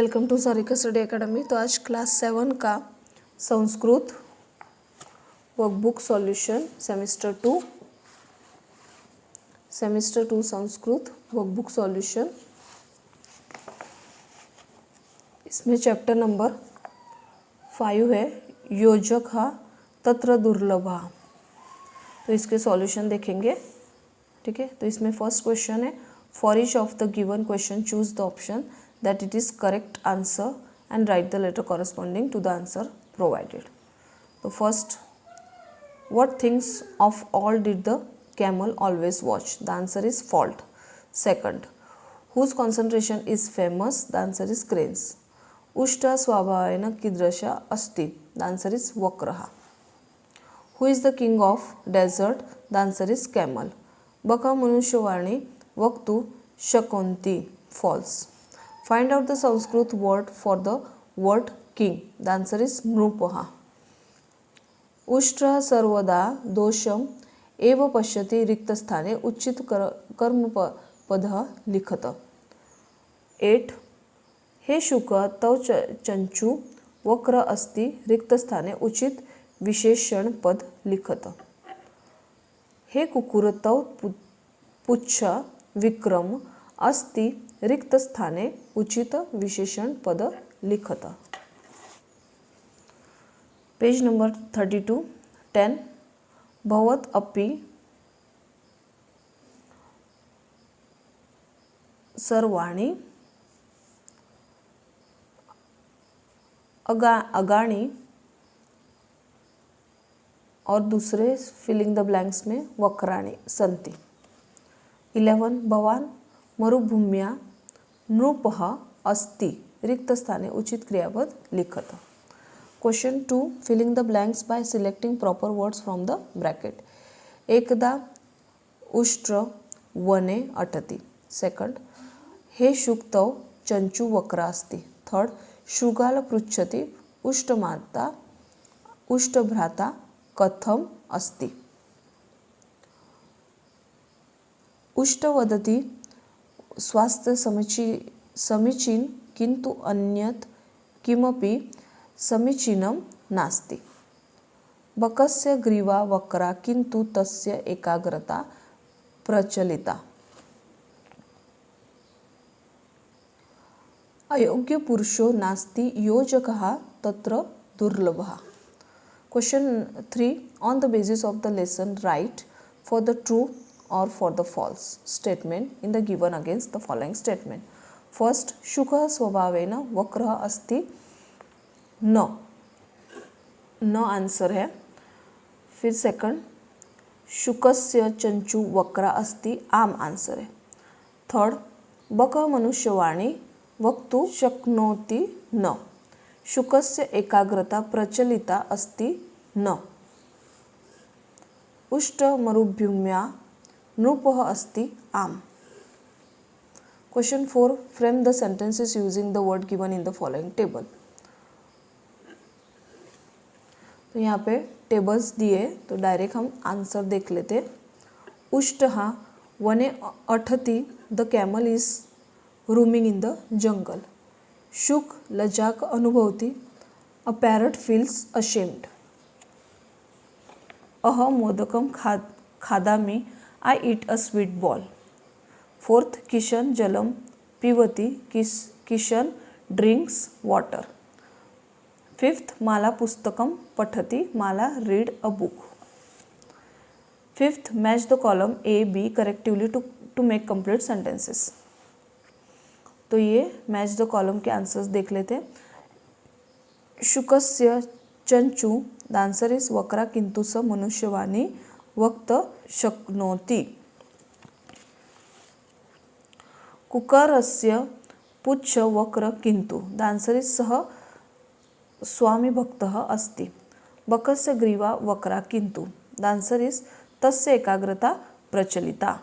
Welcome to Sarika study academy. तो आज class 7 का Sanskrit workbook solution semester two Sanskrit workbook solution, इसमें चैप्टर नंबर 5 है योजक तत्र दुर्लभा। तो इसके सॉल्यूशन देखेंगे, ठीक है। तो इसमें फर्स्ट क्वेश्चन है, for each of the given question choose the option that it is correct answer and write the letter corresponding to the answer provided. So first, what things of all did the camel always watch? The answer is fault. Second, whose concentration is famous? The answer is cranes. Ushta swabhavena kidrasha asti? The answer is vakraha. Who is the king of desert? The answer is camel. Baka manushyavarni vaktu shakunti? False. Find out the Sanskrit word for the word king. The answer is nrupaha. Ushtra sarvada dosham eva pashyati रिक्तस्थाने उचित कर्मपदः लिखत. 8. हे शुक तव चंचू वक्र अस्ति रिक्तस्थाने उचित विशेषण पद लिखत. हे कुकुर तव पुच्छ विक्रम अस्ति रिक्त स्थाने उचित विशेषण पद लिखत. Page number 32. 10. भवत अपि सर्वाणि अगाणी और दूसरे फिलिंग द ब्लैंक्स में वक्राणि संति. 11. भवान मरुभूम्या नृपः अस्ति रिक्त स्थाने उचित क्रियापद लिखत. Question 2. Filling the blanks by selecting proper words from the bracket. एकदा उष्ट्र वने अटति. सेकंड, हे शुक्तौ चंचू वक्रा अस्ति. थर्ड, शृगाल पृच्छति उष्टमाता उष्टभ्राता कथम अस्ति. उष्ट वदति स्वास्थ्य समीचीन किंतु अन्यत् किमपि समीचीनं नास्ति. बकस्य ग्रीवा वक्रा किंतु तस्य एकाग्रता प्रचलिता. अयोग्य पुरुषो नास्ति योजकः तत्र दुर्लभः. Question 3. On the basis of the lesson write for the true or for the false statement in the given against the following statement. First, shukha swabhavena vakrah asti. No answer है. फिर सेकंड, शुकस्य चंचू वक्रा अस्ति. आम answer है. Third, बक मनुष्यवाणी वक्तु शक्नोति. न. शुकस्य एकाग्रता प्रचलिता अस्ति. न. उष्ट मरुभूम्या नृपः अस्ति. आम. Question 4. Frame the sentences using the word given in the following table. तो यहाँ पे टेबल्स दिए, तो डायरेक्ट हम आंसर देख लेते. उष्टः वने अटति. The camel is roaming in the jungle. शुक लज्जाक अनुभवति. A parrot feels ashamed. अह मोदकम खादामि. I eat a sweet ball. Fourth, Kishan jalam pivati. Kishan drinks water. Fifth, Mala pustakam pathati. Mala read a book. Fifth, match the column A, B correctively to make complete sentences. तो ये match the column के answers देख लेते हैं. शुकस्य चंचू. The answer is वक्रा किंतु स मनुष्यवाणी वक्त शक्नोति. कुकरस्य पुच्छ वक्र किंतु. द आंसर इज सह स्वामी भक्तः अस्ति. बकस्य ग्रीवा वक्रा किंतु. द आंसर इज तस्य एकाग्रता प्रचलिता.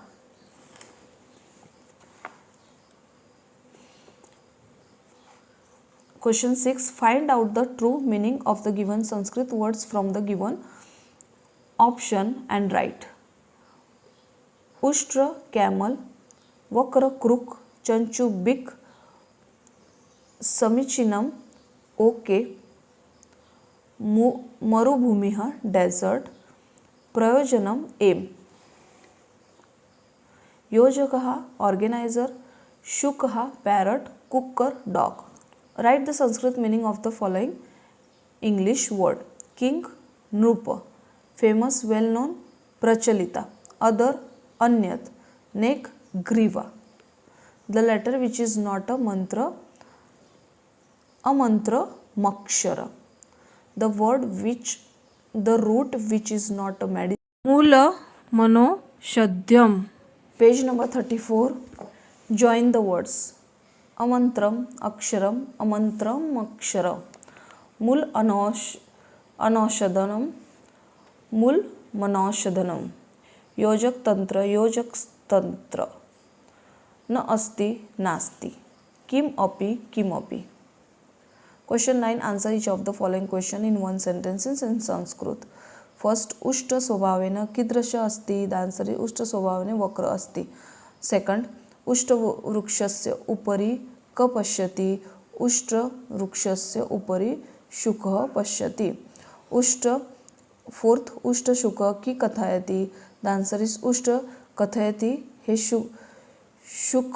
Question 6. Find out the true meaning of the given Sanskrit words from the given option and write. उष्ट्र कैमल, वक्र क्रुक, चंचू बिक, समीचीनम ओके, मरुभूमिः डेजर्ट, प्रयोजनम एम, योजकः ऑर्गेनाइजर, शुकः पैरट, कुकर dog. Write the Sanskrit meaning of the following English word. King नृप, फेमस वेल नोन प्रचलिता, अदर अन्यत, नेक ग्रीवा. The letter which is not a mantra, अमंत्र मक्षर. The word which, the root which is not a medicine, मूल मनोषध्यम. Page number 34. Join the words. अमंत्रम अक्षरम, अमंत्रम अक्षर. मूल अनौषधनम, मूल मनौषधनम. योजक तंत्र, योजक तंत्र. न अस्ति नास्ति, किम अपि किमपि. Question 9. Answer each of the following question in one sentence in Sanskrit. First, उष्ट स्वभावेन कीदृश अस्ति. The answer is उष्ट स्वभावेन वक्र अस्ति. Second, उष्ट वृक्षस्य उपरि क पश्यति. उष्ट वृक्षस्य उपरि शुकः पश्यति. उष्ट. Fourth, उष्ट शुक की कथयति. The answer is उष्ट कथयति हे शुक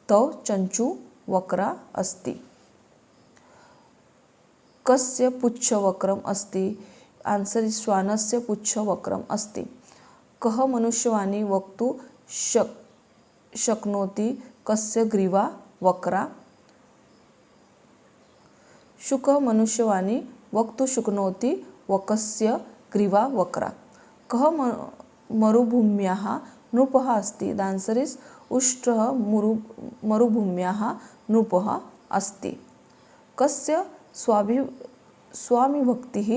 तौ चंचु वक्रा अस्ति. कस्य पुच्छ वक्रम अस्ति. आंसर इज श्वानस्य पुच्छ वक्रम अस्ति. कः मनुष्यवाणी वक्तु शक्नोति. कस्य ग्रीवा वक्रा. शुकः मनुष्यवाणी वक्तु शक्नोति वकस्य ग्रीवा वक्रा. कः मरुभूम्याः नृपः अस्ति. द आंसर इज उष्ट्रः मरुभूम्याः नृपः अस्ति. कस्य स्वामिभक्तिः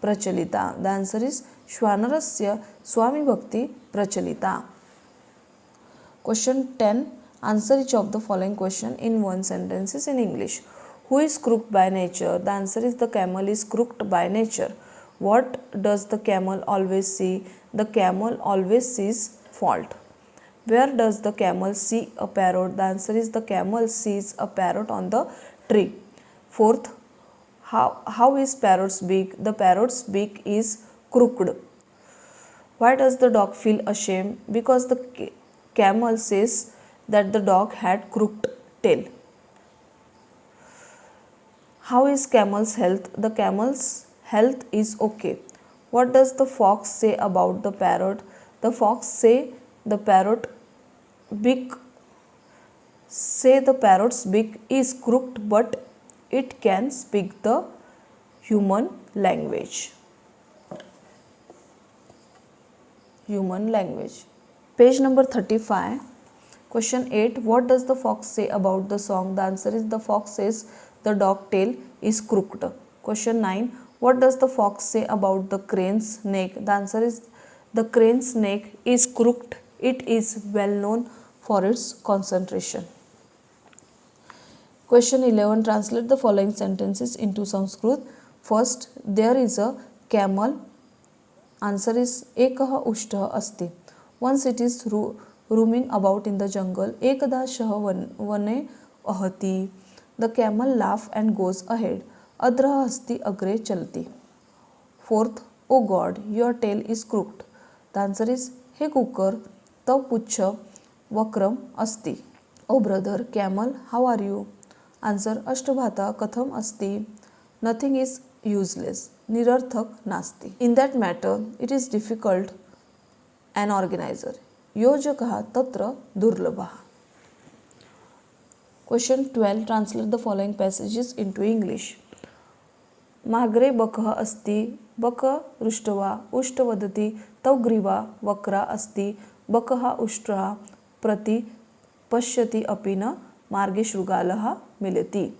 प्रचलिता. द आंसर इज श्वानरस्य स्वामिभक्ति प्रचलिता. Question 10. Answer each of the following question in one sentences in English. Who is crooked by nature? The answer is the camel is crooked by nature. What does the camel always see? The camel always sees fault. Where does the camel see a parrot? The answer is the camel sees a parrot on the tree. Fourth, how is parrot's beak? The parrot's beak is crooked. Why does the dog feel ashamed? Because the camel says that the dog had crooked tail. How is camel's health? The camel's health is okay. What does the fox say about the parrot? The fox say the parrot's beak is crooked, but it can speak the human language. Page number 35. Question 8. What does the fox say about the song? The answer is the fox says the dog tail is crooked. Question 9. What does the fox say about the crane's neck? The answer is the crane's neck is crooked. It is well known for its concentration. Question 11. Translate the following sentences into Sanskrit. First, there is a camel. Answer is ekah ushtah asti. Once it is roaming about in the jungle. Ekada shah vane ahati. The camel laughs and goes ahead. Adrah asti agre chalti. Fourth, oh God, your tail is crooked. The answer is he cooker, tav puchha vakram asti. Oh brother camel, how are you? Answer, Ashtabhata katham asti. Nothing is useless. Nirarthak nasti. In that matter, it is difficult an organizer. Yojakah tatra durlabha. Question 12. Translate the following passages into English. Magre bakah asti. Bakah rushtava. Ushtavadati. Tavgriva vakra asti. Bakah ushtraha. Prati pashyati apina. Marge shrugalaha milati.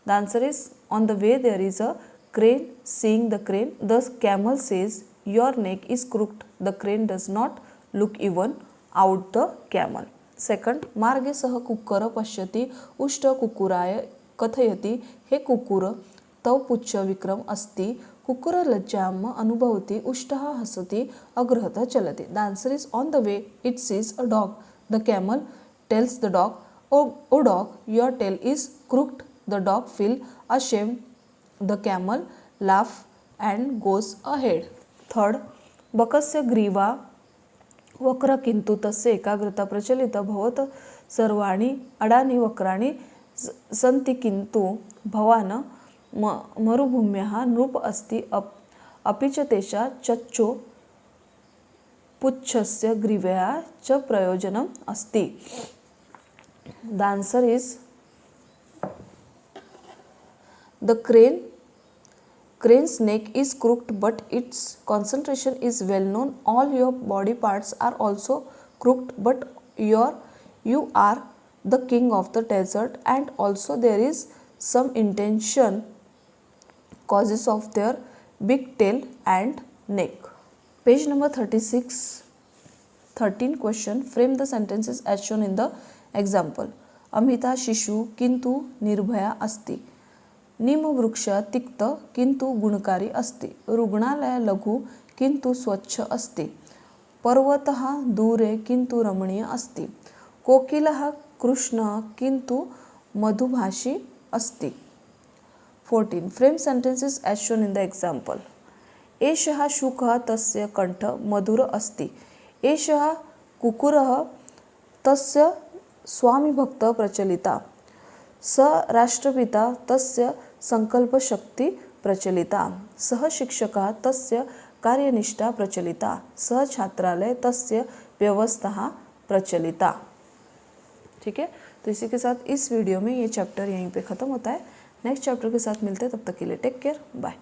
The answer is, on the way there is a crane. Seeing the crane, the camel says, your neck is crooked. The crane does not look even out the camel. Second, marge sah kukara pashyati ushta kukuraya kathayati he kukura tav puchya vikram asti kukura lajjam anubhavati ushtaha hasati agrahata chalati. The answer is, on the way it sees a dog. The camel tells the dog, oh dog, your tail is crooked. The dog feel ashamed, the camel laugh and goes ahead. Third, बकस्य ग्रीवा वक्र किंतु तस्य एकाग्रता प्रचलित भवत सर्वाणि अडानि वक्राणि सन्ति किंतु भवान् मरुभूम्याः नृप अस्ति अपि च तेषां चच्चो पुच्छस्य ग्रीवया च प्रयोजनम् अस्ति। The answer is the crane's neck is crooked but its concentration is well known. All your body parts are also crooked but you are the king of the desert, and also there is some intention causes of their big tail and neck. Page number 36, 13 question. Frame the sentences as shown in the example. Amita शिशु किंतु निर्भया अस्ति, निमवृक्ष तिक्त किंतु गुणकारी अस्ति, रुग्णालय लघु किंतु स्वच्छ अस्ति, पर्वतः दूरे किंतु रमणीय अस्ति, कोकिलः कृष्णः किंतु मधुभाषी अस्ति। 14. Frame sentences as shown in the example. एषः शुकः तस्य कंठ मधुर अस्ति, एषः कुकुरः तस्य स्वामिभक्त प्रचलिता, स राष्ट्रपिता तस्य संकल्पशक्ति प्रचलिता, सह शिक्षकः तस्य कार्यनिष्ठा प्रचलिता, सह छात्रालय तस्य व्यवस्था प्रचलिता। ठीक है, तो इसी के साथ इस वीडियो में ये चैप्टर यहीं पे ख़त्म होता है। नेक्स्ट चैप्टर के साथ मिलते हैं, तब तक के लिए टेक केयर, बाय।